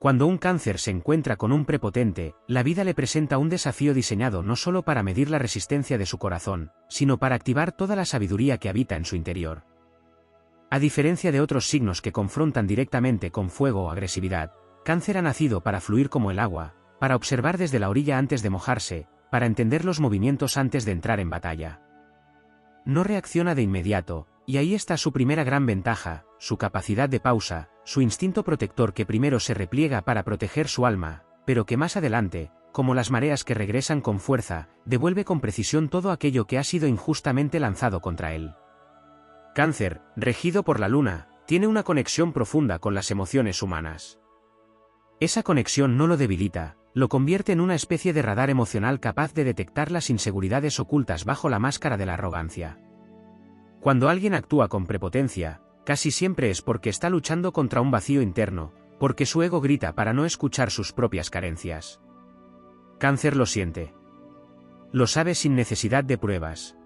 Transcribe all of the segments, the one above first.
Cuando un cáncer se encuentra con un prepotente, la vida le presenta un desafío diseñado no solo para medir la resistencia de su corazón, sino para activar toda la sabiduría que habita en su interior. A diferencia de otros signos que confrontan directamente con fuego o agresividad, Cáncer ha nacido para fluir como el agua, para observar desde la orilla antes de mojarse, para entender los movimientos antes de entrar en batalla. No reacciona de inmediato, y ahí está su primera gran ventaja, su capacidad de pausa, su instinto protector que primero se repliega para proteger su alma, pero que más adelante, como las mareas que regresan con fuerza, devuelve con precisión todo aquello que ha sido injustamente lanzado contra él. Cáncer, regido por la luna, tiene una conexión profunda con las emociones humanas. Esa conexión no lo debilita, lo convierte en una especie de radar emocional capaz de detectar las inseguridades ocultas bajo la máscara de la arrogancia. Cuando alguien actúa con prepotencia, casi siempre es porque está luchando contra un vacío interno, porque su ego grita para no escuchar sus propias carencias. Cáncer lo siente. Lo sabe sin necesidad de pruebas.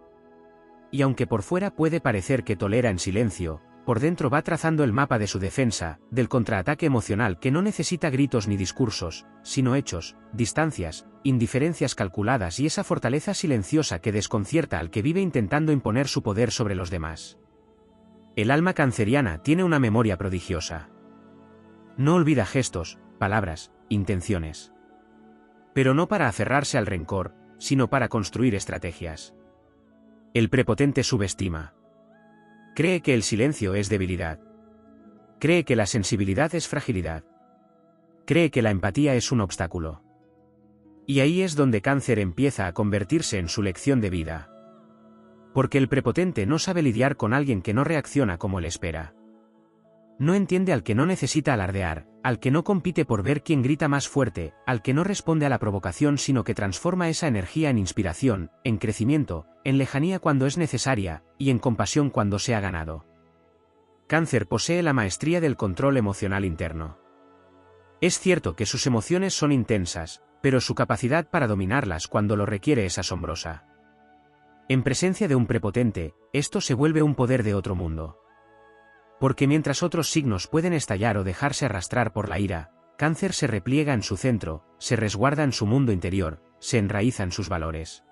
Y aunque por fuera puede parecer que tolera en silencio, por dentro va trazando el mapa de su defensa, del contraataque emocional que no necesita gritos ni discursos, sino hechos, distancias, indiferencias calculadas y esa fortaleza silenciosa que desconcierta al que vive intentando imponer su poder sobre los demás. El alma canceriana tiene una memoria prodigiosa. No olvida gestos, palabras, intenciones. Pero no para aferrarse al rencor, sino para construir estrategias. El prepotente subestima. Cree que el silencio es debilidad. Cree que la sensibilidad es fragilidad. Cree que la empatía es un obstáculo. Y ahí es donde Cáncer empieza a convertirse en su lección de vida. Porque el prepotente no sabe lidiar con alguien que no reacciona como él espera. No entiende al que no necesita alardear, al que no compite por ver quién grita más fuerte, al que no responde a la provocación sino que transforma esa energía en inspiración, en crecimiento, en lejanía cuando es necesaria, y en compasión cuando se ha ganado. Cáncer posee la maestría del control emocional interno. Es cierto que sus emociones son intensas, pero su capacidad para dominarlas cuando lo requiere es asombrosa. En presencia de un prepotente, esto se vuelve un poder de otro mundo. Porque mientras otros signos pueden estallar o dejarse arrastrar por la ira, Cáncer se repliega en su centro, se resguarda en su mundo interior, se enraiza en sus valores.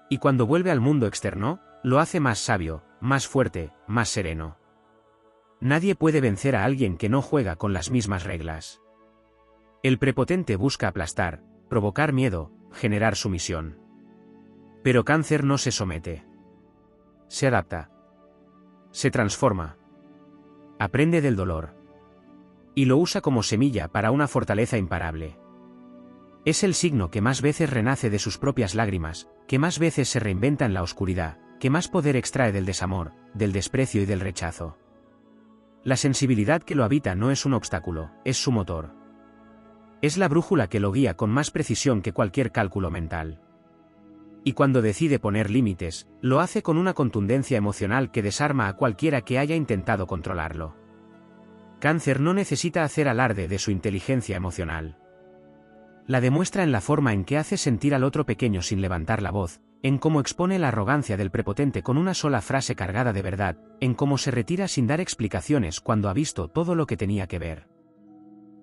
Y cuando vuelve al mundo externo, lo hace más sabio, más fuerte, más sereno. Nadie puede vencer a alguien que no juega con las mismas reglas. El prepotente busca aplastar, provocar miedo, generar sumisión. Pero Cáncer no se somete. Se adapta. Se transforma. Aprende del dolor. Y lo usa como semilla para una fortaleza imparable. Es el signo que más veces renace de sus propias lágrimas, que más veces se reinventa en la oscuridad, que más poder extrae del desamor, del desprecio y del rechazo. La sensibilidad que lo habita no es un obstáculo, es su motor. Es la brújula que lo guía con más precisión que cualquier cálculo mental. Y cuando decide poner límites, lo hace con una contundencia emocional que desarma a cualquiera que haya intentado controlarlo. Cáncer no necesita hacer alarde de su inteligencia emocional. La demuestra en la forma en que hace sentir al otro pequeño sin levantar la voz, en cómo expone la arrogancia del prepotente con una sola frase cargada de verdad, en cómo se retira sin dar explicaciones cuando ha visto todo lo que tenía que ver.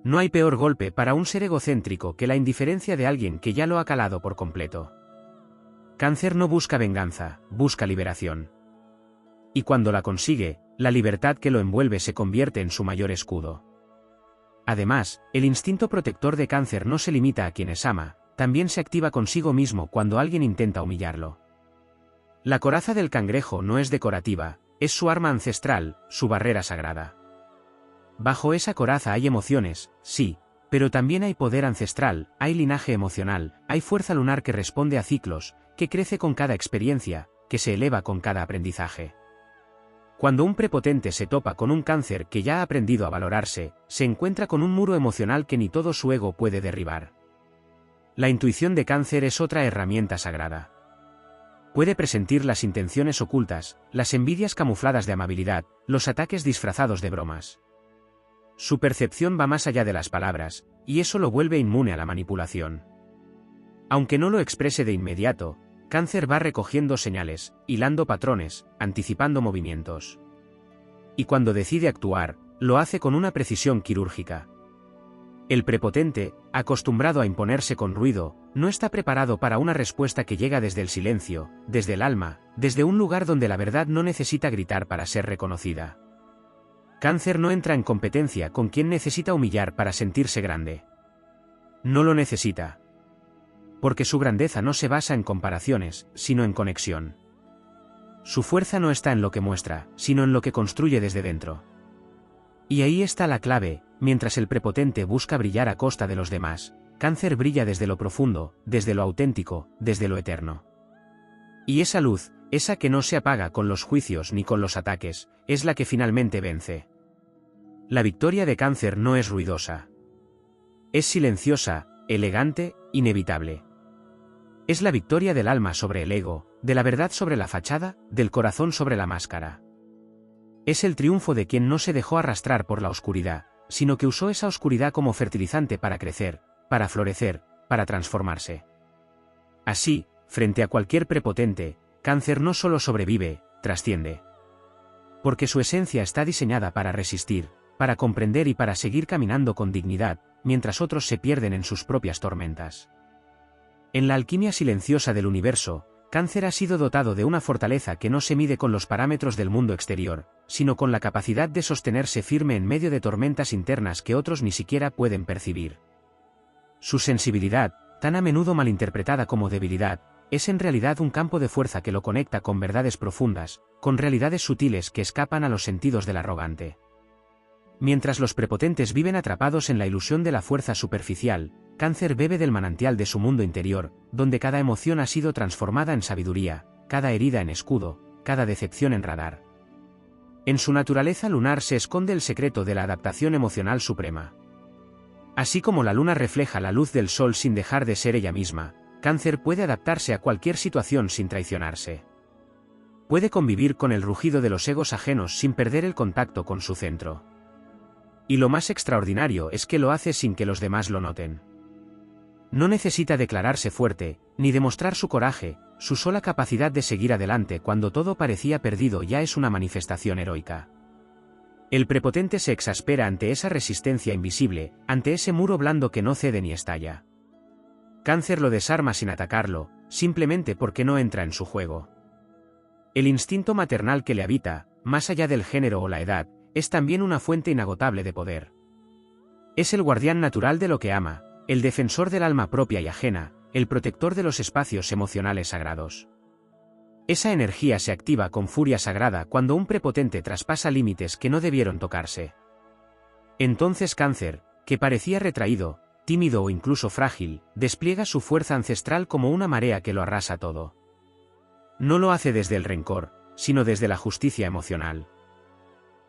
No hay peor golpe para un ser egocéntrico que la indiferencia de alguien que ya lo ha calado por completo. Cáncer no busca venganza, busca liberación. Y cuando la consigue, la libertad que lo envuelve se convierte en su mayor escudo. Además, el instinto protector de Cáncer no se limita a quienes ama, también se activa consigo mismo cuando alguien intenta humillarlo. La coraza del cangrejo no es decorativa, es su arma ancestral, su barrera sagrada. Bajo esa coraza hay emociones, sí, pero también hay poder ancestral, hay linaje emocional, hay fuerza lunar que responde a ciclos, que crece con cada experiencia, que se eleva con cada aprendizaje. Cuando un prepotente se topa con un Cáncer que ya ha aprendido a valorarse, se encuentra con un muro emocional que ni todo su ego puede derribar. La intuición de Cáncer es otra herramienta sagrada. Puede presentir las intenciones ocultas, las envidias camufladas de amabilidad, los ataques disfrazados de bromas. Su percepción va más allá de las palabras, y eso lo vuelve inmune a la manipulación. Aunque no lo exprese de inmediato, Cáncer va recogiendo señales, hilando patrones, anticipando movimientos. Y cuando decide actuar, lo hace con una precisión quirúrgica. El prepotente, acostumbrado a imponerse con ruido, no está preparado para una respuesta que llega desde el silencio, desde el alma, desde un lugar donde la verdad no necesita gritar para ser reconocida. Cáncer no entra en competencia con quien necesita humillar para sentirse grande. No lo necesita. Porque su grandeza no se basa en comparaciones, sino en conexión. Su fuerza no está en lo que muestra, sino en lo que construye desde dentro. Y ahí está la clave: mientras el prepotente busca brillar a costa de los demás, Cáncer brilla desde lo profundo, desde lo auténtico, desde lo eterno. Y esa luz, esa que no se apaga con los juicios ni con los ataques, es la que finalmente vence. La victoria de Cáncer no es ruidosa. Es silenciosa, elegante, inevitable. Es la victoria del alma sobre el ego, de la verdad sobre la fachada, del corazón sobre la máscara. Es el triunfo de quien no se dejó arrastrar por la oscuridad, sino que usó esa oscuridad como fertilizante para crecer, para florecer, para transformarse. Así, frente a cualquier prepotente, Cáncer no solo sobrevive, trasciende. Porque su esencia está diseñada para resistir, para comprender y para seguir caminando con dignidad, mientras otros se pierden en sus propias tormentas. En la alquimia silenciosa del universo, Cáncer ha sido dotado de una fortaleza que no se mide con los parámetros del mundo exterior, sino con la capacidad de sostenerse firme en medio de tormentas internas que otros ni siquiera pueden percibir. Su sensibilidad, tan a menudo malinterpretada como debilidad, es en realidad un campo de fuerza que lo conecta con verdades profundas, con realidades sutiles que escapan a los sentidos del arrogante. Mientras los prepotentes viven atrapados en la ilusión de la fuerza superficial, Cáncer bebe del manantial de su mundo interior, donde cada emoción ha sido transformada en sabiduría, cada herida en escudo, cada decepción en radar. En su naturaleza lunar se esconde el secreto de la adaptación emocional suprema. Así como la luna refleja la luz del sol sin dejar de ser ella misma, Cáncer puede adaptarse a cualquier situación sin traicionarse. Puede convivir con el rugido de los egos ajenos sin perder el contacto con su centro. Y lo más extraordinario es que lo hace sin que los demás lo noten. No necesita declararse fuerte, ni demostrar su coraje, su sola capacidad de seguir adelante cuando todo parecía perdido ya es una manifestación heroica. El prepotente se exaspera ante esa resistencia invisible, ante ese muro blando que no cede ni estalla. Cáncer lo desarma sin atacarlo, simplemente porque no entra en su juego. El instinto maternal que le habita, más allá del género o la edad, es también una fuente inagotable de poder. Es el guardián natural de lo que ama, el defensor del alma propia y ajena, el protector de los espacios emocionales sagrados. Esa energía se activa con furia sagrada cuando un prepotente traspasa límites que no debieron tocarse. Entonces Cáncer, que parecía retraído, tímido o incluso frágil, despliega su fuerza ancestral como una marea que lo arrasa todo. No lo hace desde el rencor, sino desde la justicia emocional.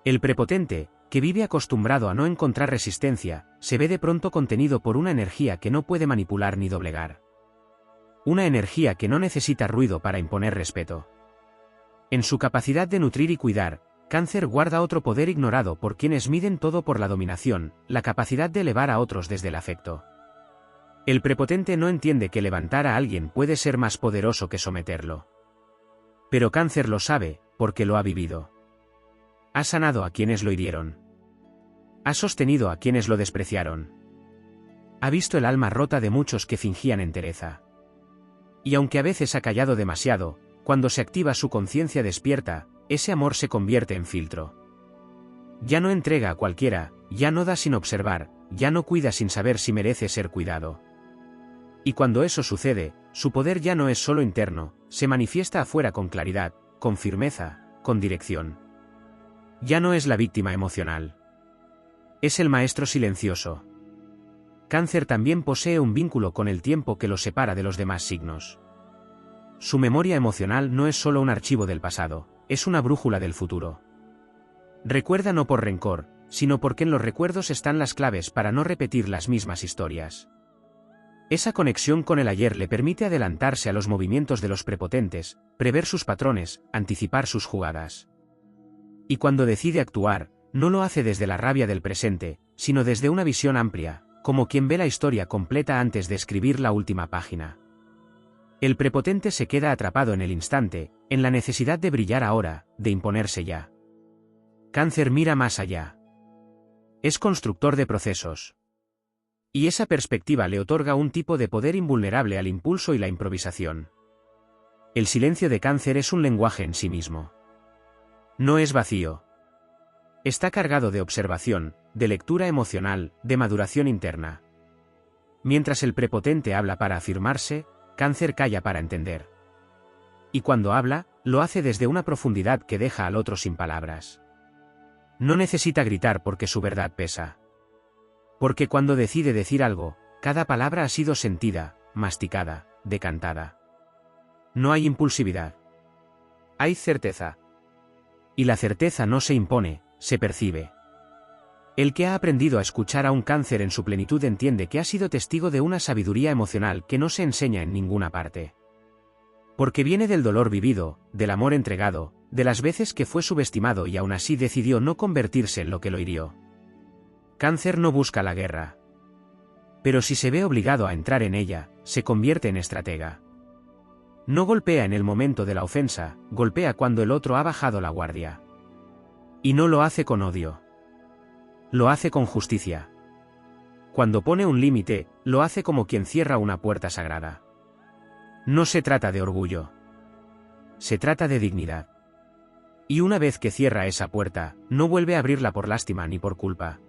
El prepotente, que vive acostumbrado a no encontrar resistencia, se ve de pronto contenido por una energía que no puede manipular ni doblegar. Una energía que no necesita ruido para imponer respeto. En su capacidad de nutrir y cuidar, Cáncer guarda otro poder ignorado por quienes miden todo por la dominación, la capacidad de elevar a otros desde el afecto. El prepotente no entiende que levantar a alguien puede ser más poderoso que someterlo. Pero Cáncer lo sabe, porque lo ha vivido. Ha sanado a quienes lo hirieron. Ha sostenido a quienes lo despreciaron. Ha visto el alma rota de muchos que fingían entereza. Y aunque a veces ha callado demasiado, cuando se activa su conciencia despierta, ese amor se convierte en filtro. Ya no entrega a cualquiera, ya no da sin observar, ya no cuida sin saber si merece ser cuidado. Y cuando eso sucede, su poder ya no es solo interno, se manifiesta afuera con claridad, con firmeza, con dirección. Ya no es la víctima emocional. Es el maestro silencioso. Cáncer también posee un vínculo con el tiempo que lo separa de los demás signos. Su memoria emocional no es solo un archivo del pasado, es una brújula del futuro. Recuerda no por rencor, sino porque en los recuerdos están las claves para no repetir las mismas historias. Esa conexión con el ayer le permite adelantarse a los movimientos de los prepotentes, prever sus patrones, anticipar sus jugadas. Y cuando decide actuar, no lo hace desde la rabia del presente, sino desde una visión amplia, como quien ve la historia completa antes de escribir la última página. El prepotente se queda atrapado en el instante, en la necesidad de brillar ahora, de imponerse ya. Cáncer mira más allá. Es constructor de procesos. Y esa perspectiva le otorga un tipo de poder invulnerable al impulso y la improvisación. El silencio de Cáncer es un lenguaje en sí mismo. No es vacío. Está cargado de observación, de lectura emocional, de maduración interna. Mientras el prepotente habla para afirmarse, Cáncer calla para entender. Y cuando habla, lo hace desde una profundidad que deja al otro sin palabras. No necesita gritar porque su verdad pesa. Porque cuando decide decir algo, cada palabra ha sido sentida, masticada, decantada. No hay impulsividad. Hay certeza. Y la certeza no se impone, se percibe. El que ha aprendido a escuchar a un Cáncer en su plenitud entiende que ha sido testigo de una sabiduría emocional que no se enseña en ninguna parte. Porque viene del dolor vivido, del amor entregado, de las veces que fue subestimado y aún así decidió no convertirse en lo que lo hirió. Cáncer no busca la guerra. Pero si se ve obligado a entrar en ella, se convierte en estratega. No golpea en el momento de la ofensa, golpea cuando el otro ha bajado la guardia. Y no lo hace con odio. Lo hace con justicia. Cuando pone un límite, lo hace como quien cierra una puerta sagrada. No se trata de orgullo. Se trata de dignidad. Y una vez que cierra esa puerta, no vuelve a abrirla por lástima ni por culpa.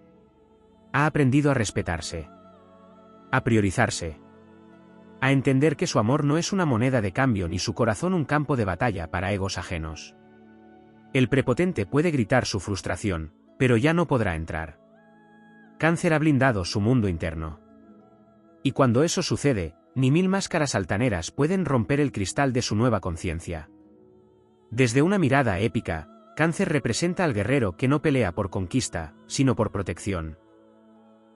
Ha aprendido a respetarse. A priorizarse. A entender que su amor no es una moneda de cambio ni su corazón un campo de batalla para egos ajenos. El prepotente puede gritar su frustración, pero ya no podrá entrar. Cáncer ha blindado su mundo interno. Y cuando eso sucede, ni 1000 máscaras altaneras pueden romper el cristal de su nueva conciencia. Desde una mirada épica, Cáncer representa al guerrero que no pelea por conquista, sino por protección.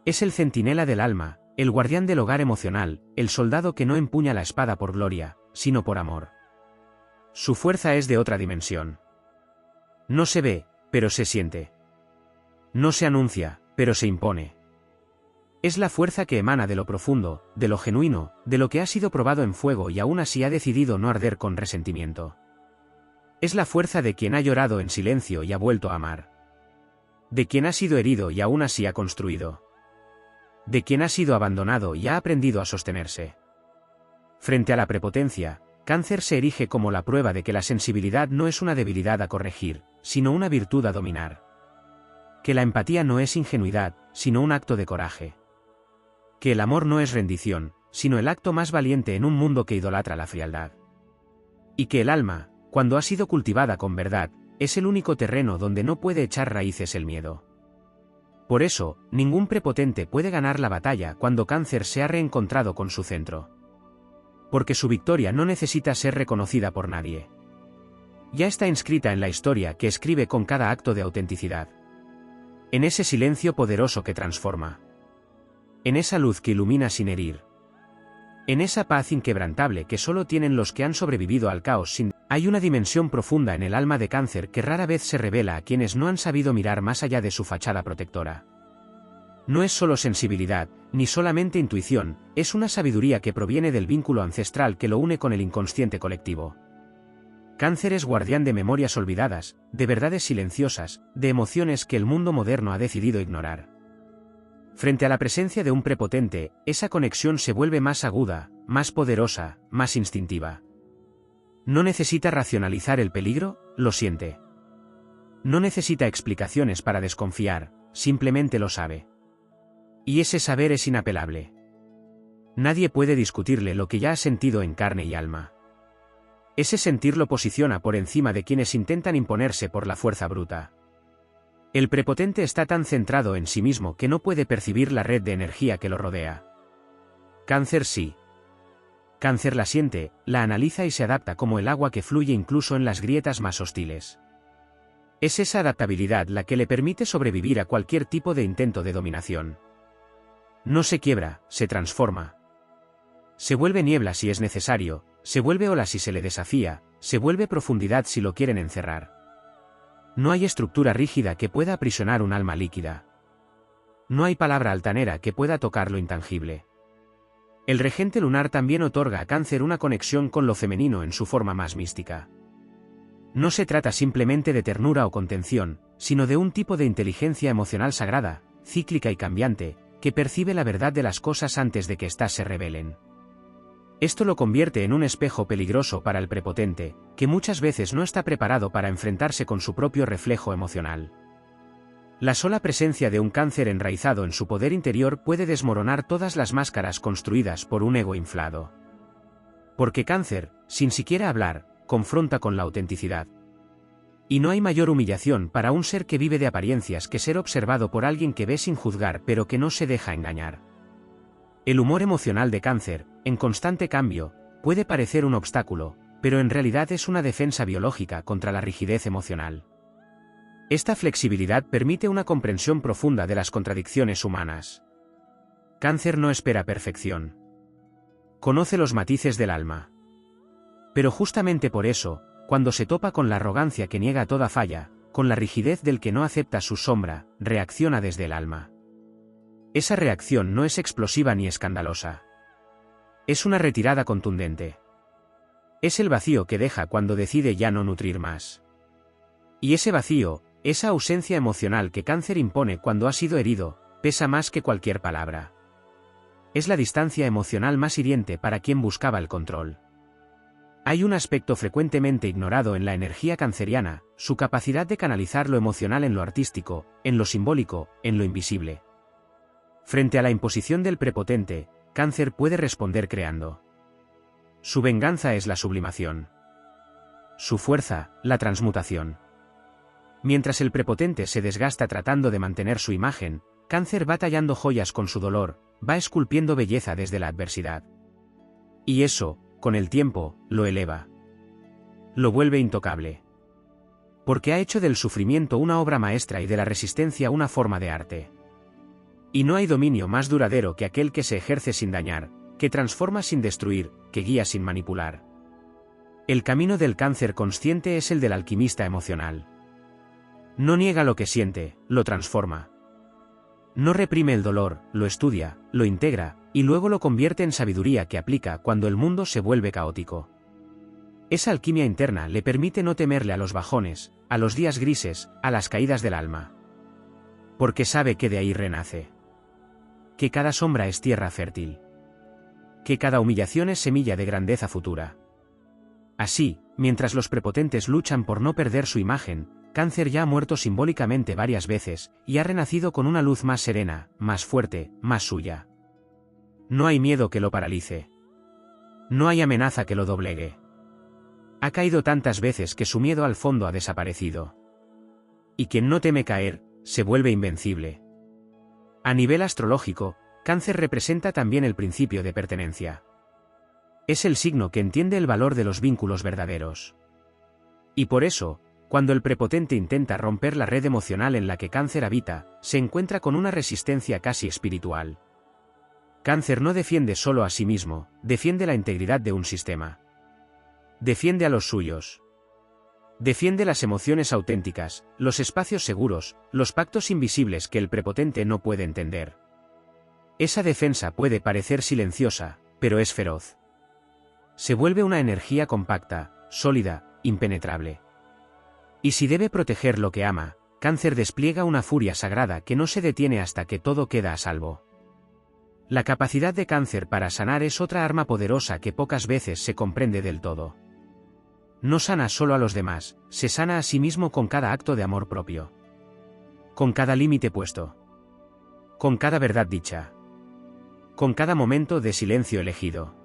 Es el centinela del alma, el guardián del hogar emocional, el soldado que no empuña la espada por gloria, sino por amor. Su fuerza es de otra dimensión. No se ve, pero se siente. No se anuncia, pero se impone. Es la fuerza que emana de lo profundo, de lo genuino, de lo que ha sido probado en fuego y aún así ha decidido no arder con resentimiento. Es la fuerza de quien ha llorado en silencio y ha vuelto a amar. De quien ha sido herido y aún así ha construido. De quien ha sido abandonado y ha aprendido a sostenerse. Frente a la prepotencia, Cáncer se erige como la prueba de que la sensibilidad no es una debilidad a corregir, sino una virtud a dominar. Que la empatía no es ingenuidad, sino un acto de coraje. Que el amor no es rendición, sino el acto más valiente en un mundo que idolatra la frialdad. Y que el alma, cuando ha sido cultivada con verdad, es el único terreno donde no puede echar raíces el miedo. Por eso, ningún prepotente puede ganar la batalla cuando Cáncer se ha reencontrado con su centro. Porque su victoria no necesita ser reconocida por nadie. Ya está inscrita en la historia que escribe con cada acto de autenticidad. En ese silencio poderoso que transforma. En esa luz que ilumina sin herir. En esa paz inquebrantable que solo tienen los que han sobrevivido al caos sin... Hay una dimensión profunda en el alma de Cáncer que rara vez se revela a quienes no han sabido mirar más allá de su fachada protectora. No es solo sensibilidad, ni solamente intuición, es una sabiduría que proviene del vínculo ancestral que lo une con el inconsciente colectivo. Cáncer es guardián de memorias olvidadas, de verdades silenciosas, de emociones que el mundo moderno ha decidido ignorar. Frente a la presencia de un prepotente, esa conexión se vuelve más aguda, más poderosa, más instintiva. No necesita racionalizar el peligro, lo siente. No necesita explicaciones para desconfiar, simplemente lo sabe. Y ese saber es inapelable. Nadie puede discutirle lo que ya ha sentido en carne y alma. Ese sentir lo posiciona por encima de quienes intentan imponerse por la fuerza bruta. El prepotente está tan centrado en sí mismo que no puede percibir la red de energía que lo rodea. Cáncer sí. Cáncer la siente, la analiza y se adapta como el agua que fluye incluso en las grietas más hostiles. Es esa adaptabilidad la que le permite sobrevivir a cualquier tipo de intento de dominación. No se quiebra, se transforma. Se vuelve niebla si es necesario, se vuelve ola si se le desafía, se vuelve profundidad si lo quieren encerrar. No hay estructura rígida que pueda aprisionar un alma líquida. No hay palabra altanera que pueda tocar lo intangible. El regente lunar también otorga a Cáncer una conexión con lo femenino en su forma más mística. No se trata simplemente de ternura o contención, sino de un tipo de inteligencia emocional sagrada, cíclica y cambiante, que percibe la verdad de las cosas antes de que éstas se revelen. Esto lo convierte en un espejo peligroso para el prepotente, que muchas veces no está preparado para enfrentarse con su propio reflejo emocional. La sola presencia de un Cáncer enraizado en su poder interior puede desmoronar todas las máscaras construidas por un ego inflado. Porque Cáncer, sin siquiera hablar, confronta con la autenticidad. Y no hay mayor humillación para un ser que vive de apariencias que ser observado por alguien que ve sin juzgar pero que no se deja engañar. El humor emocional de Cáncer, en constante cambio, puede parecer un obstáculo, pero en realidad es una defensa biológica contra la rigidez emocional. Esta flexibilidad permite una comprensión profunda de las contradicciones humanas. Cáncer no espera perfección. Conoce los matices del alma. Pero justamente por eso, cuando se topa con la arrogancia que niega toda falla, con la rigidez del que no acepta su sombra, reacciona desde el alma. Esa reacción no es explosiva ni escandalosa. Es una retirada contundente. Es el vacío que deja cuando decide ya no nutrir más. Y ese vacío, esa ausencia emocional que Cáncer impone cuando ha sido herido, pesa más que cualquier palabra. Es la distancia emocional más hiriente para quien buscaba el control. Hay un aspecto frecuentemente ignorado en la energía canceriana, su capacidad de canalizar lo emocional en lo artístico, en lo simbólico, en lo invisible. Frente a la imposición del prepotente, Cáncer puede responder creando. Su venganza es la sublimación. Su fuerza, la transmutación. Mientras el prepotente se desgasta tratando de mantener su imagen, Cáncer va tallando joyas con su dolor, va esculpiendo belleza desde la adversidad. Y eso, con el tiempo, lo eleva. Lo vuelve intocable. Porque ha hecho del sufrimiento una obra maestra y de la resistencia una forma de arte. Y no hay dominio más duradero que aquel que se ejerce sin dañar, que transforma sin destruir, que guía sin manipular. El camino del Cáncer consciente es el del alquimista emocional. No niega lo que siente, lo transforma. No reprime el dolor, lo estudia, lo integra, y luego lo convierte en sabiduría que aplica cuando el mundo se vuelve caótico. Esa alquimia interna le permite no temerle a los bajones, a los días grises, a las caídas del alma. Porque sabe que de ahí renace. Que cada sombra es tierra fértil. Que cada humillación es semilla de grandeza futura. Así, mientras los prepotentes luchan por no perder su imagen, Cáncer ya ha muerto simbólicamente varias veces, y ha renacido con una luz más serena, más fuerte, más suya. No hay miedo que lo paralice. No hay amenaza que lo doblegue. Ha caído tantas veces que su miedo al fondo ha desaparecido. Y quien no teme caer, se vuelve invencible. A nivel astrológico, Cáncer representa también el principio de pertenencia. Es el signo que entiende el valor de los vínculos verdaderos. Y por eso, cuando el prepotente intenta romper la red emocional en la que Cáncer habita, se encuentra con una resistencia casi espiritual. Cáncer no defiende solo a sí mismo, defiende la integridad de un sistema. Defiende a los suyos. Defiende las emociones auténticas, los espacios seguros, los pactos invisibles que el prepotente no puede entender. Esa defensa puede parecer silenciosa, pero es feroz. Se vuelve una energía compacta, sólida, impenetrable. Y si debe proteger lo que ama, Cáncer despliega una furia sagrada que no se detiene hasta que todo queda a salvo. La capacidad de Cáncer para sanar es otra arma poderosa que pocas veces se comprende del todo. No sana solo a los demás, se sana a sí mismo con cada acto de amor propio. Con cada límite puesto. Con cada verdad dicha. Con cada momento de silencio elegido.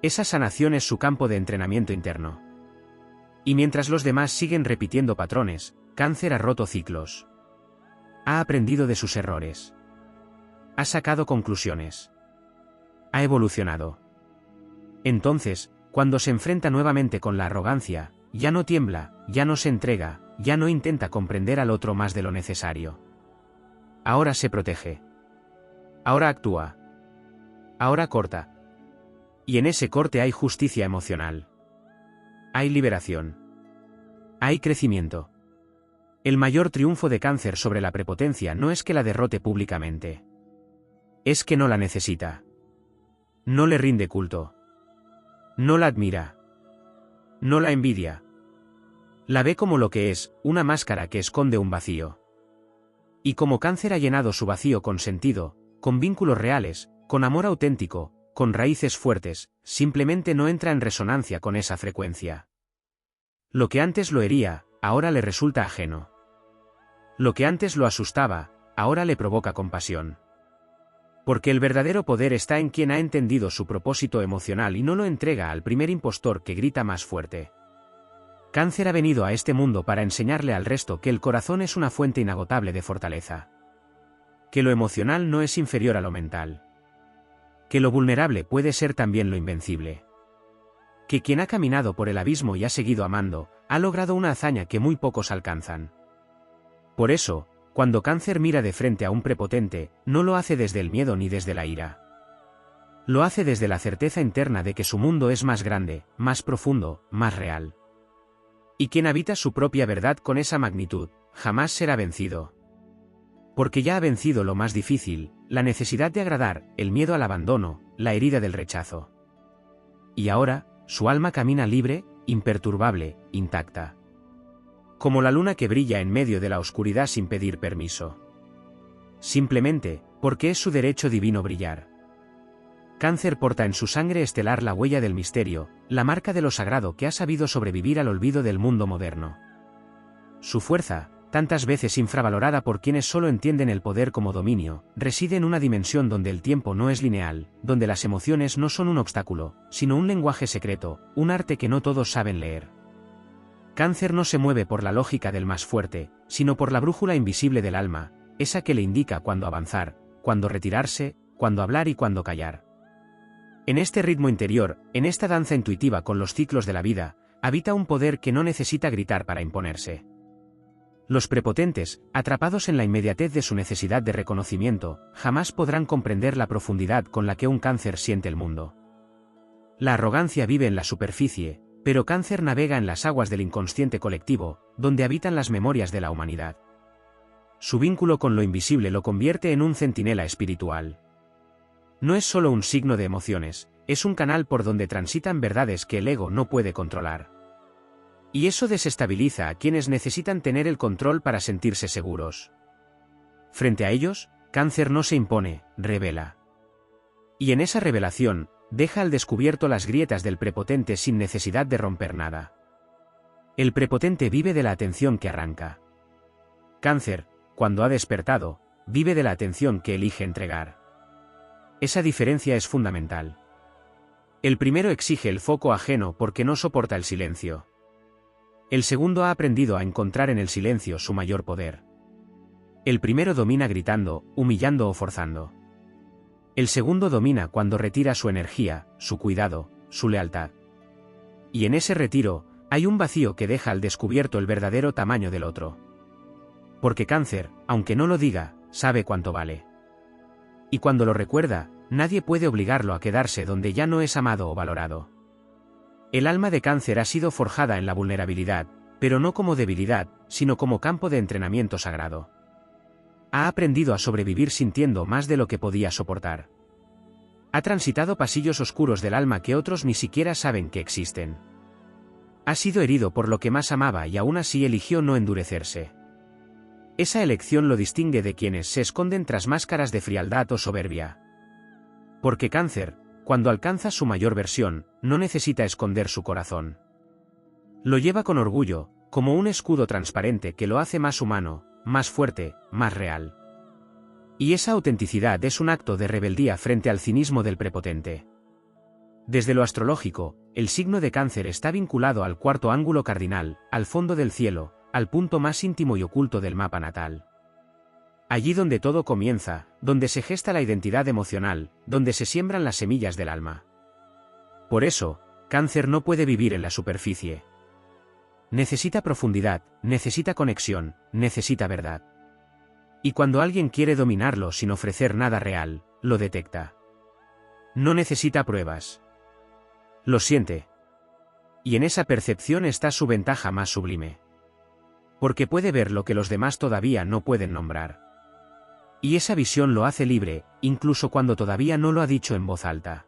Esa sanación es su campo de entrenamiento interno. Y mientras los demás siguen repitiendo patrones, Cáncer ha roto ciclos. Ha aprendido de sus errores. Ha sacado conclusiones. Ha evolucionado. Entonces, cuando se enfrenta nuevamente con la arrogancia, ya no tiembla, ya no se entrega, ya no intenta comprender al otro más de lo necesario. Ahora se protege. Ahora actúa. Ahora corta. Y en ese corte hay justicia emocional. Hay liberación. Hay crecimiento. El mayor triunfo de Cáncer sobre la prepotencia no es que la derrote públicamente. Es que no la necesita. No le rinde culto. No la admira. No la envidia. La ve como lo que es, una máscara que esconde un vacío. Y como Cáncer ha llenado su vacío con sentido, con vínculos reales, con amor auténtico, con raíces fuertes, simplemente no entra en resonancia con esa frecuencia. Lo que antes lo hería, ahora le resulta ajeno. Lo que antes lo asustaba, ahora le provoca compasión. Porque el verdadero poder está en quien ha entendido su propósito emocional y no lo entrega al primer impostor que grita más fuerte. Cáncer ha venido a este mundo para enseñarle al resto que el corazón es una fuente inagotable de fortaleza. Que lo emocional no es inferior a lo mental. Que lo vulnerable puede ser también lo invencible. Que quien ha caminado por el abismo y ha seguido amando, ha logrado una hazaña que muy pocos alcanzan. Por eso, cuando Cáncer mira de frente a un prepotente, no lo hace desde el miedo ni desde la ira. Lo hace desde la certeza interna de que su mundo es más grande, más profundo, más real. Y quien habita su propia verdad con esa magnitud, jamás será vencido. Porque ya ha vencido lo más difícil, la necesidad de agradar, el miedo al abandono, la herida del rechazo. Y ahora, su alma camina libre, imperturbable, intacta. Como la luna que brilla en medio de la oscuridad sin pedir permiso. Simplemente, porque es su derecho divino brillar. Cáncer porta en su sangre estelar la huella del misterio, la marca de lo sagrado que ha sabido sobrevivir al olvido del mundo moderno. Su fuerza, tantas veces infravalorada por quienes solo entienden el poder como dominio, reside en una dimensión donde el tiempo no es lineal, donde las emociones no son un obstáculo, sino un lenguaje secreto, un arte que no todos saben leer. Cáncer no se mueve por la lógica del más fuerte, sino por la brújula invisible del alma, esa que le indica cuándo avanzar, cuándo retirarse, cuándo hablar y cuándo callar. En este ritmo interior, en esta danza intuitiva con los ciclos de la vida, habita un poder que no necesita gritar para imponerse. Los prepotentes, atrapados en la inmediatez de su necesidad de reconocimiento, jamás podrán comprender la profundidad con la que un Cáncer siente el mundo. La arrogancia vive en la superficie, pero Cáncer navega en las aguas del inconsciente colectivo, donde habitan las memorias de la humanidad. Su vínculo con lo invisible lo convierte en un centinela espiritual. No es solo un signo de emociones, es un canal por donde transitan verdades que el ego no puede controlar. Y eso desestabiliza a quienes necesitan tener el control para sentirse seguros. Frente a ellos, Cáncer no se impone, revela. Y en esa revelación, deja al descubierto las grietas del prepotente sin necesidad de romper nada. El prepotente vive de la atención que arranca. Cáncer, cuando ha despertado, vive de la atención que elige entregar. Esa diferencia es fundamental. El primero exige el foco ajeno porque no soporta el silencio. El segundo ha aprendido a encontrar en el silencio su mayor poder. El primero domina gritando, humillando o forzando. El segundo domina cuando retira su energía, su cuidado, su lealtad. Y en ese retiro, hay un vacío que deja al descubierto el verdadero tamaño del otro. Porque Cáncer, aunque no lo diga, sabe cuánto vale. Y cuando lo recuerda, nadie puede obligarlo a quedarse donde ya no es amado o valorado. El alma de Cáncer ha sido forjada en la vulnerabilidad, pero no como debilidad, sino como campo de entrenamiento sagrado. Ha aprendido a sobrevivir sintiendo más de lo que podía soportar. Ha transitado pasillos oscuros del alma que otros ni siquiera saben que existen. Ha sido herido por lo que más amaba y aún así eligió no endurecerse. Esa elección lo distingue de quienes se esconden tras máscaras de frialdad o soberbia. Porque Cáncer, cuando alcanza su mayor versión, no necesita esconder su corazón. Lo lleva con orgullo, como un escudo transparente que lo hace más humano, más fuerte, más real. Y esa autenticidad es un acto de rebeldía frente al cinismo del prepotente. Desde lo astrológico, el signo de Cáncer está vinculado al cuarto ángulo cardinal, al fondo del cielo, al punto más íntimo y oculto del mapa natal. Allí donde todo comienza, donde se gesta la identidad emocional, donde se siembran las semillas del alma. Por eso, Cáncer no puede vivir en la superficie. Necesita profundidad, necesita conexión, necesita verdad. Y cuando alguien quiere dominarlo sin ofrecer nada real, lo detecta. No necesita pruebas. Lo siente. Y en esa percepción está su ventaja más sublime. Porque puede ver lo que los demás todavía no pueden nombrar. Y esa visión lo hace libre, incluso cuando todavía no lo ha dicho en voz alta.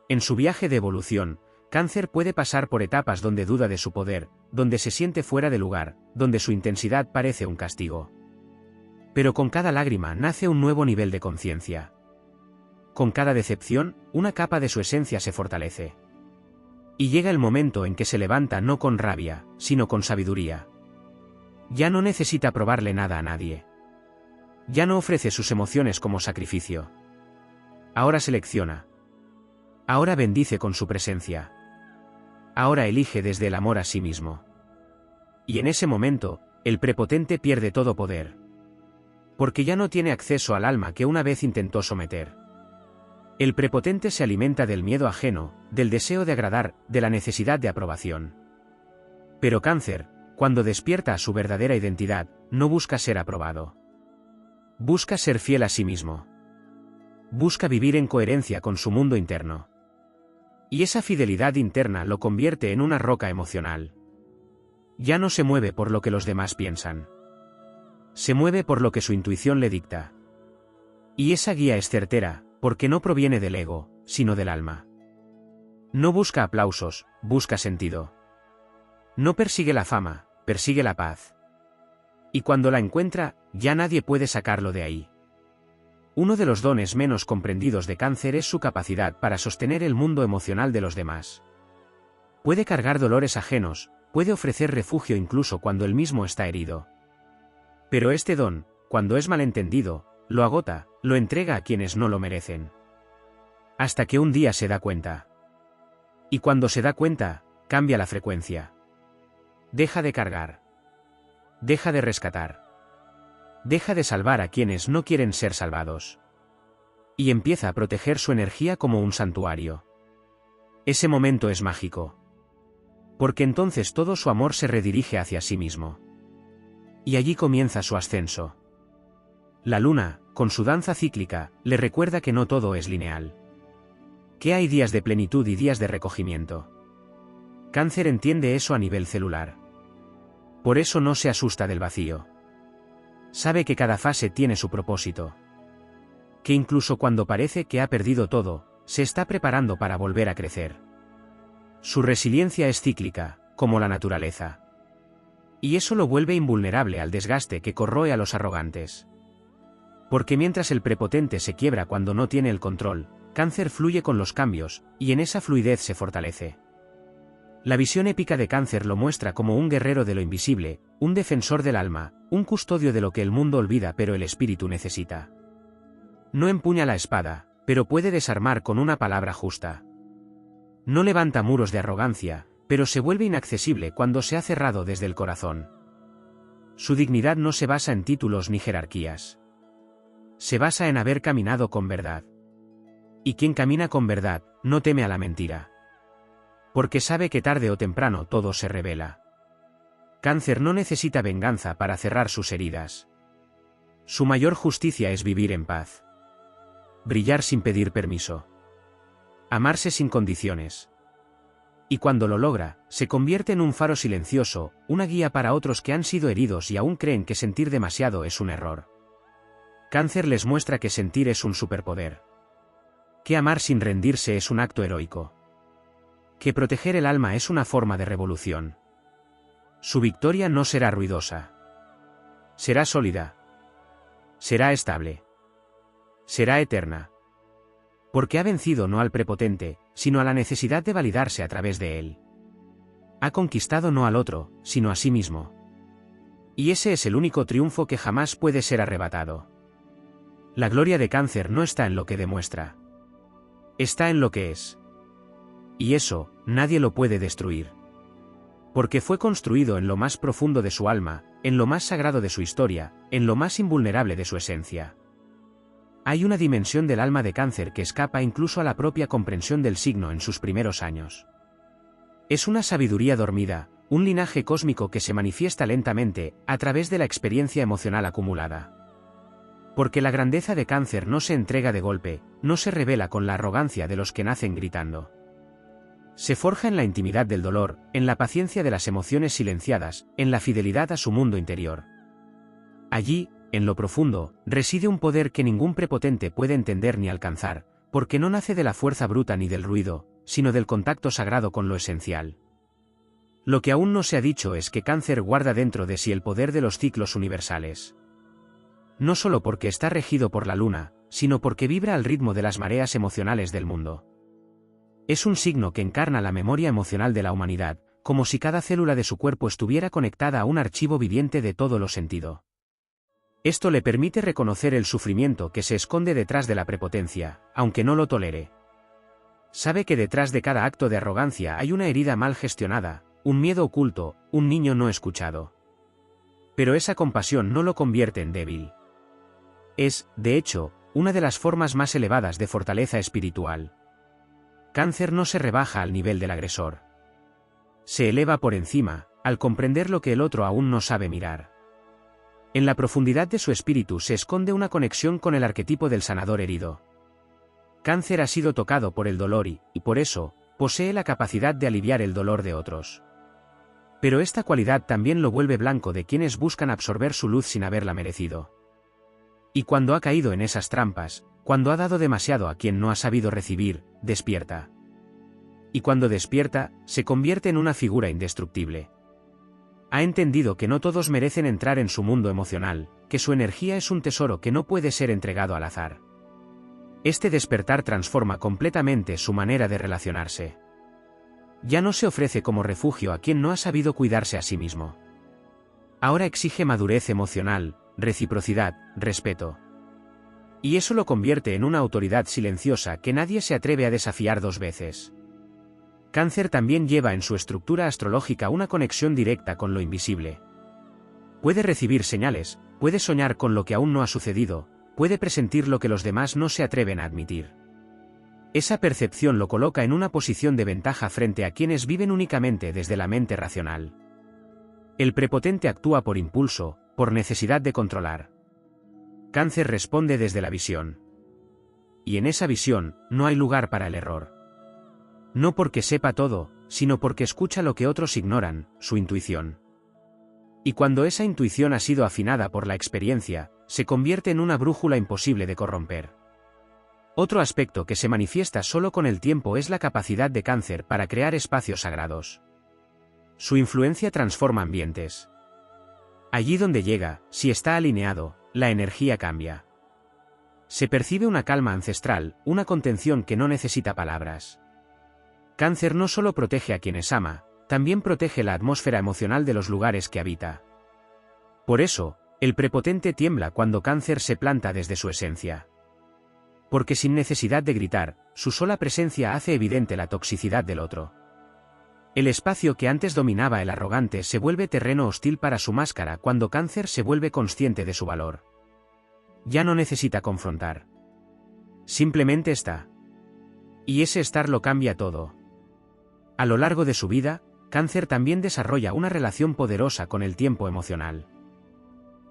En su viaje de evolución, Cáncer puede pasar por etapas donde duda de su poder, donde se siente fuera de lugar, donde su intensidad parece un castigo. Pero con cada lágrima nace un nuevo nivel de conciencia. Con cada decepción, una capa de su esencia se fortalece. Y llega el momento en que se levanta no con rabia, sino con sabiduría. Ya no necesita probarle nada a nadie. Ya no ofrece sus emociones como sacrificio. Ahora selecciona. Ahora bendice con su presencia. Ahora elige desde el amor a sí mismo. Y en ese momento, el prepotente pierde todo poder. Porque ya no tiene acceso al alma que una vez intentó someter. El prepotente se alimenta del miedo ajeno, del deseo de agradar, de la necesidad de aprobación. Pero Cáncer, cuando despierta a su verdadera identidad, no busca ser aprobado. Busca ser fiel a sí mismo. Busca vivir en coherencia con su mundo interno. Y esa fidelidad interna lo convierte en una roca emocional. Ya no se mueve por lo que los demás piensan. Se mueve por lo que su intuición le dicta. Y esa guía es certera, porque no proviene del ego, sino del alma. No busca aplausos, busca sentido. No persigue la fama, persigue la paz. Y cuando la encuentra, ya nadie puede sacarlo de ahí. Uno de los dones menos comprendidos de Cáncer es su capacidad para sostener el mundo emocional de los demás. Puede cargar dolores ajenos, puede ofrecer refugio incluso cuando él mismo está herido. Pero este don, cuando es malentendido, lo agota, lo entrega a quienes no lo merecen. Hasta que un día se da cuenta. Y cuando se da cuenta, cambia la frecuencia. Deja de cargar. Deja de rescatar. Deja de salvar a quienes no quieren ser salvados. Y empieza a proteger su energía como un santuario. Ese momento es mágico. Porque entonces todo su amor se redirige hacia sí mismo. Y allí comienza su ascenso. La luna, con su danza cíclica, le recuerda que no todo es lineal. Que hay días de plenitud y días de recogimiento. Cáncer entiende eso a nivel celular. Por eso no se asusta del vacío. Sabe que cada fase tiene su propósito. Que incluso cuando parece que ha perdido todo, se está preparando para volver a crecer. Su resiliencia es cíclica, como la naturaleza. Y eso lo vuelve invulnerable al desgaste que corroe a los arrogantes. Porque mientras el prepotente se quiebra cuando no tiene el control, Cáncer fluye con los cambios, y en esa fluidez se fortalece. La visión épica de Cáncer lo muestra como un guerrero de lo invisible, un defensor del alma, un custodio de lo que el mundo olvida pero el espíritu necesita. No empuña la espada, pero puede desarmar con una palabra justa. No levanta muros de arrogancia, pero se vuelve inaccesible cuando se ha cerrado desde el corazón. Su dignidad no se basa en títulos ni jerarquías. Se basa en haber caminado con verdad. Y quien camina con verdad, no teme a la mentira. Porque sabe que tarde o temprano todo se revela. Cáncer no necesita venganza para cerrar sus heridas. Su mayor justicia es vivir en paz. Brillar sin pedir permiso. Amarse sin condiciones. Y cuando lo logra, se convierte en un faro silencioso, una guía para otros que han sido heridos y aún creen que sentir demasiado es un error. Cáncer les muestra que sentir es un superpoder. Que amar sin rendirse es un acto heroico. Que proteger el alma es una forma de revolución. Su victoria no será ruidosa. Será sólida. Será estable. Será eterna. Porque ha vencido no al prepotente, sino a la necesidad de validarse a través de él. Ha conquistado no al otro, sino a sí mismo. Y ese es el único triunfo que jamás puede ser arrebatado. La gloria de Cáncer no está en lo que demuestra. Está en lo que es. Y eso, nadie lo puede destruir. Porque fue construido en lo más profundo de su alma, en lo más sagrado de su historia, en lo más invulnerable de su esencia. Hay una dimensión del alma de Cáncer que escapa incluso a la propia comprensión del signo en sus primeros años. Es una sabiduría dormida, un linaje cósmico que se manifiesta lentamente, a través de la experiencia emocional acumulada. Porque la grandeza de Cáncer no se entrega de golpe, no se revela con la arrogancia de los que nacen gritando. Se forja en la intimidad del dolor, en la paciencia de las emociones silenciadas, en la fidelidad a su mundo interior. Allí, en lo profundo, reside un poder que ningún prepotente puede entender ni alcanzar, porque no nace de la fuerza bruta ni del ruido, sino del contacto sagrado con lo esencial. Lo que aún no se ha dicho es que Cáncer guarda dentro de sí el poder de los ciclos universales. no solo porque está regido por la luna, sino porque vibra al ritmo de las mareas emocionales del mundo. Es un signo que encarna la memoria emocional de la humanidad, como si cada célula de su cuerpo estuviera conectada a un archivo viviente de todo lo sentido. Esto le permite reconocer el sufrimiento que se esconde detrás de la prepotencia, aunque no lo tolere. Sabe que detrás de cada acto de arrogancia hay una herida mal gestionada, un miedo oculto, un niño no escuchado. Pero esa compasión no lo convierte en débil. Es, de hecho, una de las formas más elevadas de fortaleza espiritual. Cáncer no se rebaja al nivel del agresor. Se eleva por encima, al comprender lo que el otro aún no sabe mirar. En la profundidad de su espíritu se esconde una conexión con el arquetipo del sanador herido. Cáncer ha sido tocado por el dolor y, por eso, posee la capacidad de aliviar el dolor de otros. Pero esta cualidad también lo vuelve blanco de quienes buscan absorber su luz sin haberla merecido. Y cuando ha caído en esas trampas, cuando ha dado demasiado a quien no ha sabido recibir, despierta. Y cuando despierta, se convierte en una figura indestructible. Ha entendido que no todos merecen entrar en su mundo emocional, que su energía es un tesoro que no puede ser entregado al azar. Este despertar transforma completamente su manera de relacionarse. Ya no se ofrece como refugio a quien no ha sabido cuidarse a sí mismo. Ahora exige madurez emocional, reciprocidad, respeto. Y eso lo convierte en una autoridad silenciosa que nadie se atreve a desafiar dos veces. Cáncer también lleva en su estructura astrológica una conexión directa con lo invisible. Puede recibir señales, puede soñar con lo que aún no ha sucedido, puede presentir lo que los demás no se atreven a admitir. Esa percepción lo coloca en una posición de ventaja frente a quienes viven únicamente desde la mente racional. El prepotente actúa por impulso, por necesidad de controlar. Cáncer responde desde la visión. Y en esa visión, no hay lugar para el error. No porque sepa todo, sino porque escucha lo que otros ignoran, su intuición. Y cuando esa intuición ha sido afinada por la experiencia, se convierte en una brújula imposible de corromper. Otro aspecto que se manifiesta solo con el tiempo es la capacidad de Cáncer para crear espacios sagrados. Su influencia transforma ambientes. Allí donde llega, si está alineado, la energía cambia. Se percibe una calma ancestral, una contención que no necesita palabras. Cáncer no solo protege a quienes ama, también protege la atmósfera emocional de los lugares que habita. Por eso, el prepotente tiembla cuando Cáncer se planta desde su esencia. Porque sin necesidad de gritar, su sola presencia hace evidente la toxicidad del otro. El espacio que antes dominaba el arrogante se vuelve terreno hostil para su máscara cuando Cáncer se vuelve consciente de su valor. Ya no necesita confrontar. Simplemente está. Y ese estar lo cambia todo. A lo largo de su vida, Cáncer también desarrolla una relación poderosa con el tiempo emocional.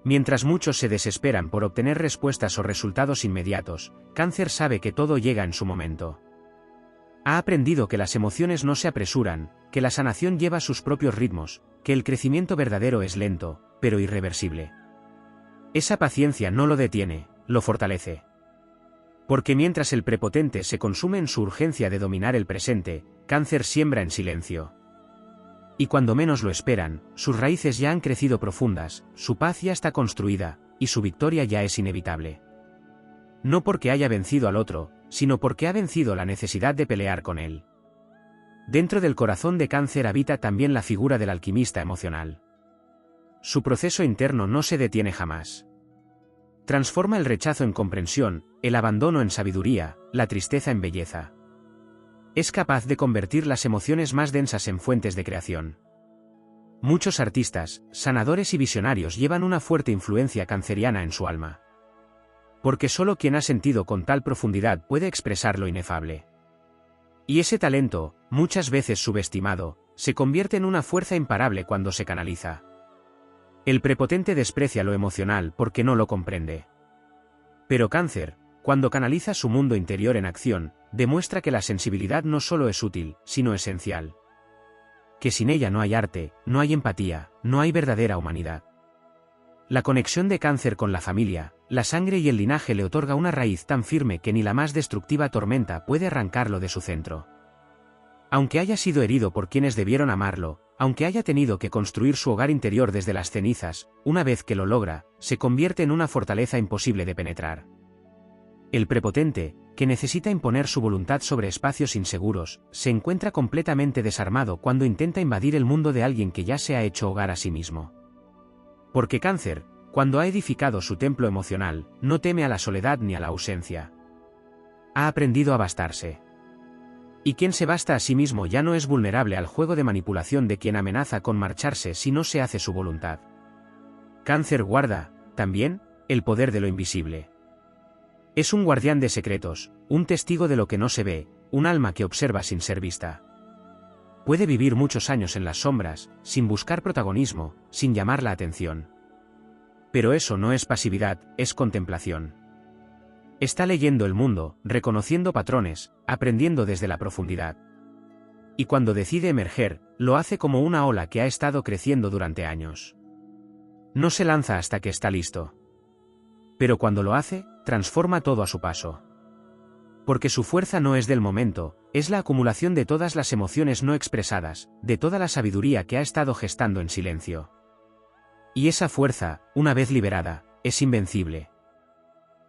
Mientras muchos se desesperan por obtener respuestas o resultados inmediatos, Cáncer sabe que todo llega en su momento. Ha aprendido que las emociones no se apresuran, que la sanación lleva sus propios ritmos, que el crecimiento verdadero es lento, pero irreversible. Esa paciencia no lo detiene, lo fortalece. Porque mientras el prepotente se consume en su urgencia de dominar el presente, Cáncer siembra en silencio. Y cuando menos lo esperan, sus raíces ya han crecido profundas, su paz ya está construida, y su victoria ya es inevitable. No porque haya vencido al otro, sino porque ha vencido la necesidad de pelear con él. Dentro del corazón de Cáncer habita también la figura del alquimista emocional. Su proceso interno no se detiene jamás. Transforma el rechazo en comprensión, el abandono en sabiduría, la tristeza en belleza. Es capaz de convertir las emociones más densas en fuentes de creación. Muchos artistas, sanadores y visionarios llevan una fuerte influencia canceriana en su alma. Porque solo quien ha sentido con tal profundidad puede expresar lo inefable. Y ese talento, muchas veces subestimado, se convierte en una fuerza imparable cuando se canaliza. El prepotente desprecia lo emocional porque no lo comprende. Pero Cáncer, cuando canaliza su mundo interior en acción, demuestra que la sensibilidad no solo es útil, sino esencial. Que sin ella no hay arte, no hay empatía, no hay verdadera humanidad. La conexión de Cáncer con la familia, la sangre y el linaje le otorga una raíz tan firme que ni la más destructiva tormenta puede arrancarlo de su centro. Aunque haya sido herido por quienes debieron amarlo, Aunque haya tenido que construir su hogar interior desde las cenizas, una vez que lo logra, se convierte en una fortaleza imposible de penetrar. El prepotente, que necesita imponer su voluntad sobre espacios inseguros, se encuentra completamente desarmado cuando intenta invadir el mundo de alguien que ya se ha hecho hogar a sí mismo. Porque Cáncer, cuando ha edificado su templo emocional, no teme a la soledad ni a la ausencia. Ha aprendido a bastarse. Y quien se basta a sí mismo ya no es vulnerable al juego de manipulación de quien amenaza con marcharse si no se hace su voluntad. Cáncer guarda, también, el poder de lo invisible. Es un guardián de secretos, un testigo de lo que no se ve, un alma que observa sin ser vista. Puede vivir muchos años en las sombras, sin buscar protagonismo, sin llamar la atención. Pero eso no es pasividad, es contemplación. Está leyendo el mundo, reconociendo patrones, aprendiendo desde la profundidad. Y cuando decide emerger, lo hace como una ola que ha estado creciendo durante años. No se lanza hasta que está listo. Pero cuando lo hace, transforma todo a su paso. Porque su fuerza no es del momento, es la acumulación de todas las emociones no expresadas, de toda la sabiduría que ha estado gestando en silencio. Y esa fuerza, una vez liberada, es invencible.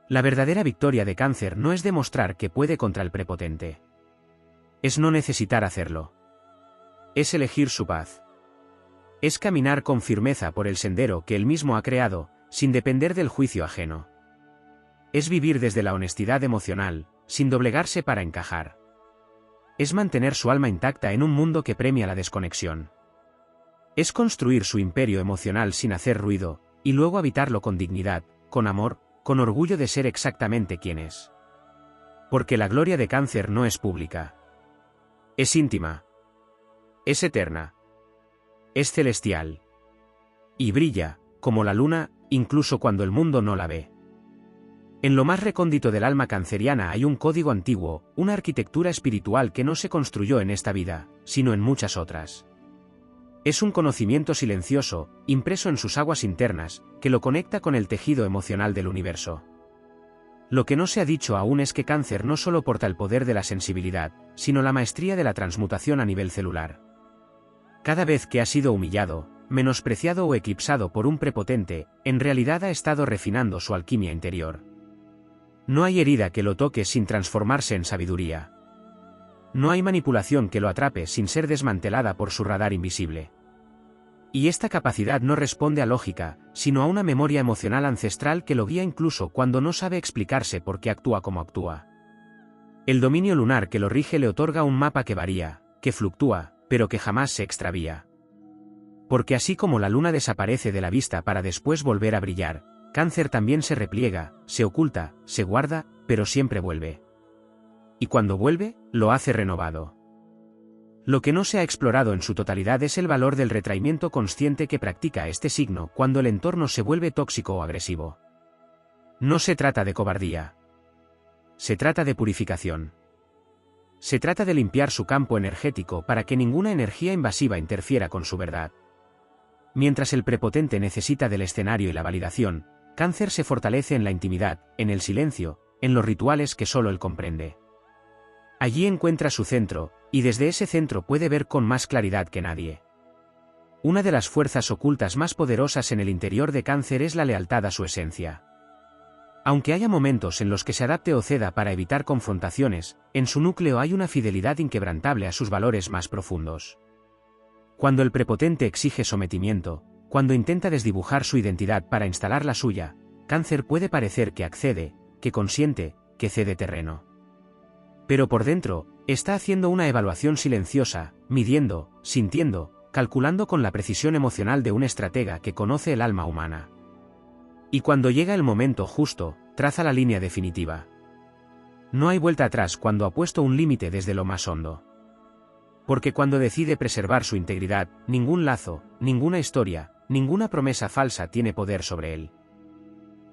La verdadera victoria de Cáncer no es demostrar que puede contra el prepotente. Es no necesitar hacerlo. Es elegir su paz. Es caminar con firmeza por el sendero que él mismo ha creado, sin depender del juicio ajeno. Es vivir desde la honestidad emocional, sin doblegarse para encajar. Es mantener su alma intacta en un mundo que premia la desconexión. Es construir su imperio emocional sin hacer ruido, y luego habitarlo con dignidad, con amor, con orgullo de ser exactamente quien es. Porque la gloria de Cáncer no es pública. Es íntima. Es eterna. Es celestial. Y brilla, como la luna, incluso cuando el mundo no la ve. En lo más recóndito del alma canceriana hay un código antiguo, una arquitectura espiritual que no se construyó en esta vida, sino en muchas otras. Es un conocimiento silencioso, impreso en sus aguas internas, que lo conecta con el tejido emocional del universo. Lo que no se ha dicho aún es que Cáncer no solo porta el poder de la sensibilidad, sino la maestría de la transmutación a nivel celular. Cada vez que ha sido humillado, menospreciado o eclipsado por un prepotente, en realidad ha estado refinando su alquimia interior. No hay herida que lo toque sin transformarse en sabiduría. No hay manipulación que lo atrape sin ser desmantelada por su radar invisible. Y esta capacidad no responde a lógica, sino a una memoria emocional ancestral que lo guía incluso cuando no sabe explicarse por qué actúa como actúa. El dominio lunar que lo rige le otorga un mapa que varía, que fluctúa, pero que jamás se extravía. Porque así como la luna desaparece de la vista para después volver a brillar, Cáncer también se repliega, se oculta, se guarda, pero siempre vuelve. Y cuando vuelve, lo hace renovado. Lo que no se ha explorado en su totalidad es el valor del retraimiento consciente que practica este signo cuando el entorno se vuelve tóxico o agresivo. No se trata de cobardía. Se trata de purificación. Se trata de limpiar su campo energético para que ninguna energía invasiva interfiera con su verdad. Mientras el prepotente necesita del escenario y la validación, Cáncer se fortalece en la intimidad, en el silencio, en los rituales que solo él comprende. Allí encuentra su centro, y desde ese centro puede ver con más claridad que nadie. Una de las fuerzas ocultas más poderosas en el interior de Cáncer es la lealtad a su esencia. Aunque haya momentos en los que se adapte o ceda para evitar confrontaciones, en su núcleo hay una fidelidad inquebrantable a sus valores más profundos. Cuando el prepotente exige sometimiento, cuando intenta desdibujar su identidad para instalar la suya, Cáncer puede parecer que accede, que consiente, que cede terreno. Pero por dentro, está haciendo una evaluación silenciosa, midiendo, sintiendo, calculando con la precisión emocional de un estratega que conoce el alma humana. Y cuando llega el momento justo, traza la línea definitiva. No hay vuelta atrás cuando ha puesto un límite desde lo más hondo. Porque cuando decide preservar su integridad, ningún lazo, ninguna historia, ninguna promesa falsa tiene poder sobre él.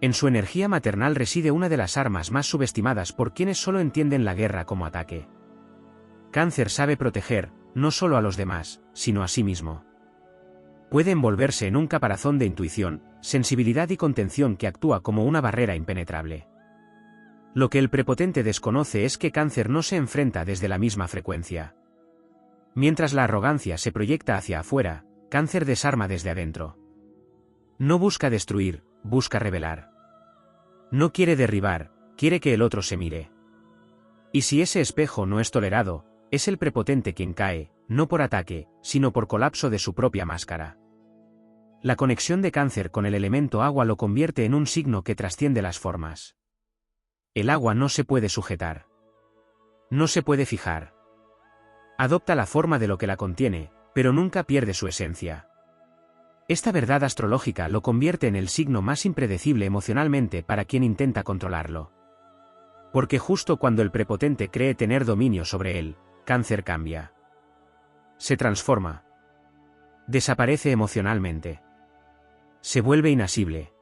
En su energía maternal reside una de las armas más subestimadas por quienes solo entienden la guerra como ataque. Cáncer sabe proteger, no solo a los demás, sino a sí mismo. Puede envolverse en un caparazón de intuición, sensibilidad y contención que actúa como una barrera impenetrable. Lo que el prepotente desconoce es que Cáncer no se enfrenta desde la misma frecuencia. Mientras la arrogancia se proyecta hacia afuera, Cáncer desarma desde adentro. No busca destruir, busca revelar. No quiere derribar, quiere que el otro se mire. Y si ese espejo no es tolerado, es el prepotente quien cae, no por ataque, sino por colapso de su propia máscara. La conexión de Cáncer con el elemento agua lo convierte en un signo que trasciende las formas. El agua no se puede sujetar. No se puede fijar. Adopta la forma de lo que la contiene, pero nunca pierde su esencia. Esta verdad astrológica lo convierte en el signo más impredecible emocionalmente para quien intenta controlarlo. Porque justo cuando el prepotente cree tener dominio sobre él, Cáncer cambia. Se transforma. Desaparece emocionalmente. Se vuelve inasible.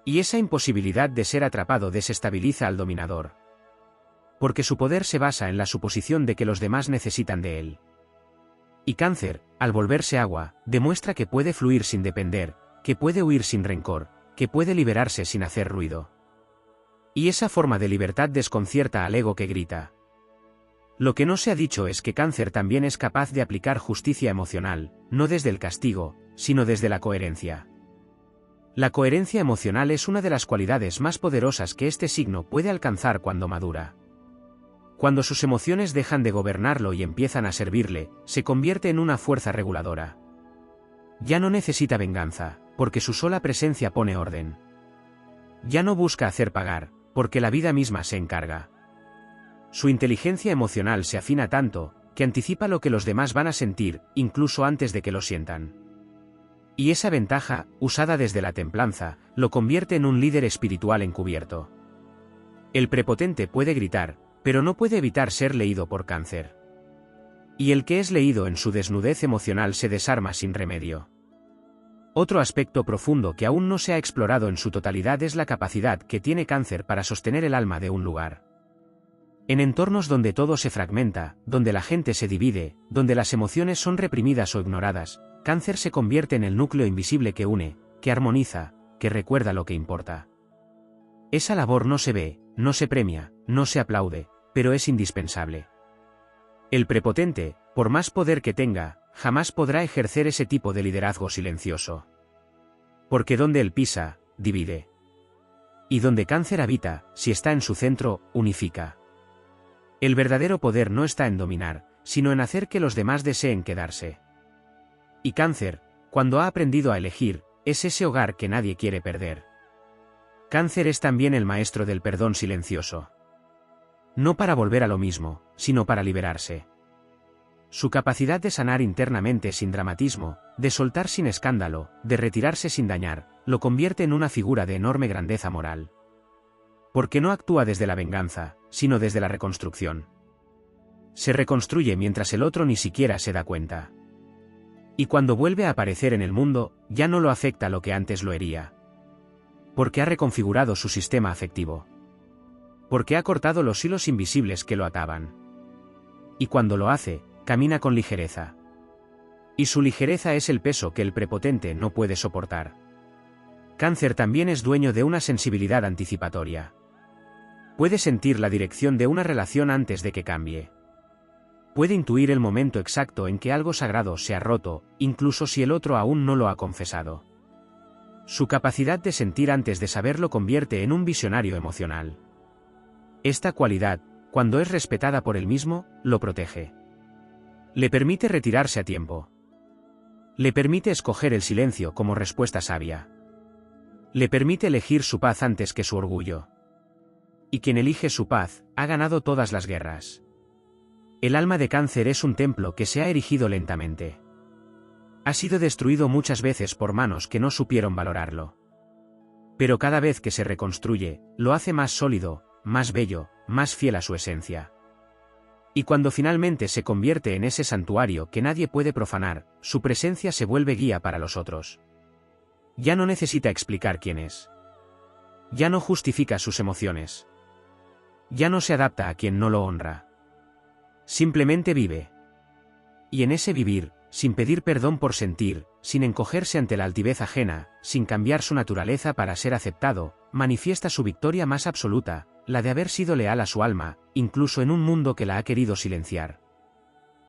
Y esa imposibilidad de ser atrapado desestabiliza al dominador. Porque su poder se basa en la suposición de que los demás necesitan de él. Y Cáncer, al volverse agua, demuestra que puede fluir sin depender, que puede huir sin rencor, que puede liberarse sin hacer ruido. Y esa forma de libertad desconcierta al ego que grita. Lo que no se ha dicho es que Cáncer también es capaz de aplicar justicia emocional, no desde el castigo, sino desde la coherencia. La coherencia emocional es una de las cualidades más poderosas que este signo puede alcanzar cuando madura. Cuando sus emociones dejan de gobernarlo y empiezan a servirle, se convierte en una fuerza reguladora. Ya no necesita venganza, porque su sola presencia pone orden. Ya no busca hacer pagar, porque la vida misma se encarga. Su inteligencia emocional se afina tanto, que anticipa lo que los demás van a sentir, incluso antes de que lo sientan. Y esa ventaja, usada desde la templanza, lo convierte en un líder espiritual encubierto. El prepotente puede gritar, pero no puede evitar ser leído por Cáncer. Y el que es leído en su desnudez emocional se desarma sin remedio. Otro aspecto profundo que aún no se ha explorado en su totalidad es la capacidad que tiene Cáncer para sostener el alma de un lugar. En entornos donde todo se fragmenta, donde la gente se divide, donde las emociones son reprimidas o ignoradas, Cáncer se convierte en el núcleo invisible que une, que armoniza, que recuerda lo que importa. Esa labor no se ve, no se premia, no se aplaude, pero es indispensable. El prepotente, por más poder que tenga, jamás podrá ejercer ese tipo de liderazgo silencioso. Porque donde él pisa, divide. Y donde Cáncer habita, si está en su centro, unifica. El verdadero poder no está en dominar, sino en hacer que los demás deseen quedarse. Y Cáncer, cuando ha aprendido a elegir, es ese hogar que nadie quiere perder. Cáncer es también el maestro del perdón silencioso. No para volver a lo mismo, sino para liberarse. Su capacidad de sanar internamente sin dramatismo, de soltar sin escándalo, de retirarse sin dañar, lo convierte en una figura de enorme grandeza moral. Porque no actúa desde la venganza, sino desde la reconstrucción. Se reconstruye mientras el otro ni siquiera se da cuenta. Y cuando vuelve a aparecer en el mundo, ya no lo afecta lo que antes lo hería. Porque ha reconfigurado su sistema afectivo. Porque ha cortado los hilos invisibles que lo ataban. Y cuando lo hace, camina con ligereza. Y su ligereza es el peso que el prepotente no puede soportar. Cáncer también es dueño de una sensibilidad anticipatoria. Puede sentir la dirección de una relación antes de que cambie. Puede intuir el momento exacto en que algo sagrado se ha roto, incluso si el otro aún no lo ha confesado. Su capacidad de sentir antes de saber lo convierte en un visionario emocional. Esta cualidad, cuando es respetada por él mismo, lo protege. Le permite retirarse a tiempo. Le permite escoger el silencio como respuesta sabia. Le permite elegir su paz antes que su orgullo. Y quien elige su paz, ha ganado todas las guerras. El alma de Cáncer es un templo que se ha erigido lentamente. Ha sido destruido muchas veces por manos que no supieron valorarlo. Pero cada vez que se reconstruye, lo hace más sólido, más bello, más fiel a su esencia. Y cuando finalmente se convierte en ese santuario que nadie puede profanar, su presencia se vuelve guía para los otros. Ya no necesita explicar quién es. Ya no justifica sus emociones. Ya no se adapta a quien no lo honra. Simplemente vive. Y en ese vivir, sin pedir perdón por sentir, sin encogerse ante la altivez ajena, sin cambiar su naturaleza para ser aceptado, manifiesta su victoria más absoluta, la de haber sido leal a su alma, incluso en un mundo que la ha querido silenciar.